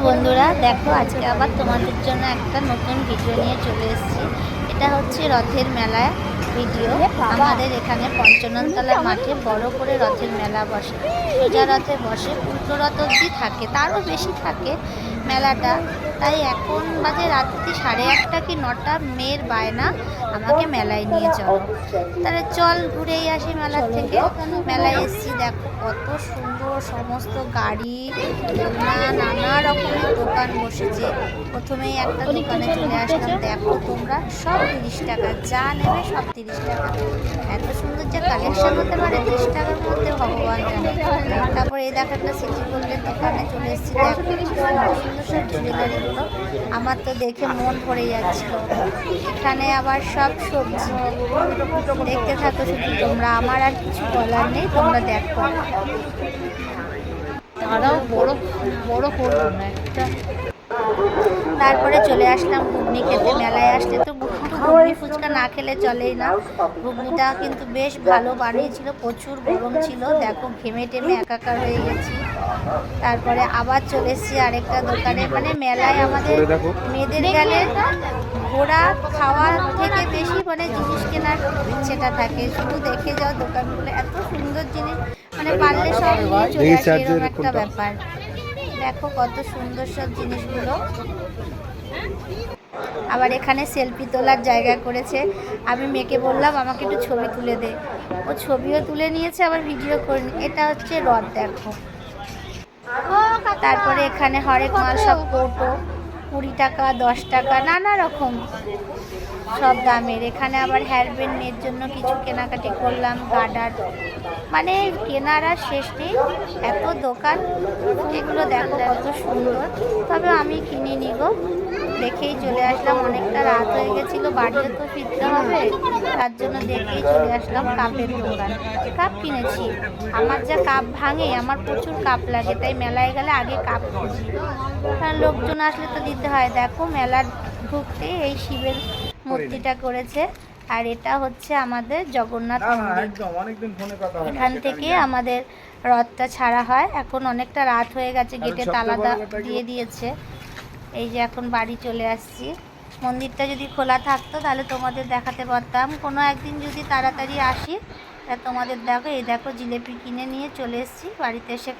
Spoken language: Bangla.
বন্ধুরা, দেখো আজকে আবার তোমাদের জন্য একটা নতুন ভিডিও নিয়ে চলে এসেছি। এটা হচ্ছে রথের মেলায় ভিডিও। আমাদের এখানে পঞ্চননতলা মাঠে বড় করে রথের মেলা বসে। সোজা রথে বসে, উল্টো রথ অবধি থাকে, তারও বেশি থাকে মেলাটা। তাই এখন বাজে রাত্রি 1:30 কি 9টা, মেয়ের বায়না আমাকে মেলায় নিয়ে চলো। তাহলে চল ঘুরেই আসি মেলার থেকে। মেলায় এসেছি, দেখো কত সুন্দর সমস্ত গাড়ি, নানা রকমের দোকান বসেছে। প্রথমেই একটা দোকানে চলে আসলাম, দেখো তোমরা, সব 30 টাকা, যা নেবে সব 30 টাকা। এত সুন্দর যে কালেকশন হতে পারে 30 টাকার মধ্যে, ভগবান জানে। তারপর এই দেখো একটা সিটি গোল্ডের দোকানে চলে এসেছি, দেখো সুন্দর সুন্দর সব জুয়েলারিগুলো, আমার তো দেখে মন ভরে যাচ্ছিল। এখানে আবার সব সবজি, দেখতে থাকো শুধু তোমরা, আমার আর কিছু বলার নেই, তোমরা দেখো। তারাও বড় বড় করবো না একটা। তারপরে চলে আসলাম ঘুগনি খেতে। মেলায় আসলে তো ঘুগনি ফুচকা না খেলে চলেই না। ঘুগনিটা কিন্তু বেশ ভালো বানিয়েছিল, প্রচুর গরম ছিল, দেখো ঘেমে টেমে একাকার হয়ে গেছি। তারপরে আবার চলে এসেছি আরেকটা দোকানে। মানে মেলায় আমাদের মেয়েদের গেলে ঘোরা খাওয়া থেকে বেশি মানে জিনিস কেনার ইচ্ছেটা থাকে। শুধু দেখে যাও দোকানগুলো, এত সুন্দর জিনিস, মানে পারলে সব নিয়ে চলে আসে, এরকম একটা ব্যাপার। দেখো কত সুন্দর সব জিনিসগুলো। আবার এখানে সেলফি তোলার জায়গা করেছে। আমি মেয়েকে বললাম আমাকে একটু ছবি তুলে দে, ও ছবিও তুলে নিয়েছে, আবার ভিডিও করে। এটা হচ্ছে রথ, দেখো। তারপরে এখানে হরেক মাল, সব কৌটো 20 টাকা 10 টাকা, নানা রকম সব দামের। এখানে আবার হেয়ারব্যান্ড মেয়ের জন্য কিছু কেনাকাটি করলাম, গার্ডার, মানে কেনার আর শেষ নেই, এত দোকান। এগুলো দেখো কত সুন্দর, তবে আমি কিনে নিব, দেখেই চলে আসলাম। অনেকটা রাত হয়ে গেছিলো, বাড়িও তো ফিরতে হবে, তার জন্য দেখেই চলে আসলাম কাপের দোকান। কাপ কিনেছি, আমার যা কাপ ভাঙে, আমার প্রচুর কাপ লাগে, তাই মেলায় গেলে আগে কাপ খুঁজি, কারণ লোকজন আসলে তো দিতে হয়। দেখো মেলার ঢুকতে এই শিবের মূর্তিটা করেছে, আর এটা হচ্ছে আমাদের জগন্নাথ মন্দির। এখান থেকে আমাদের রথটা ছাড়া হয়। এখন অনেকটা রাত হয়ে গেছে, গেটে তালা দিয়ে দিয়েছে। এই যে এখন বাড়ি চলে আসছি। মন্দিরটা যদি খোলা থাকতো তাহলে তোমাদের দেখাতে পারতাম। কোনো একদিন যদি তাড়াতাড়ি আসি তা তোমাদের দেখো। এই দেখো জিলেপি কিনে নিয়ে চলে এসেছি, বাড়িতে এসে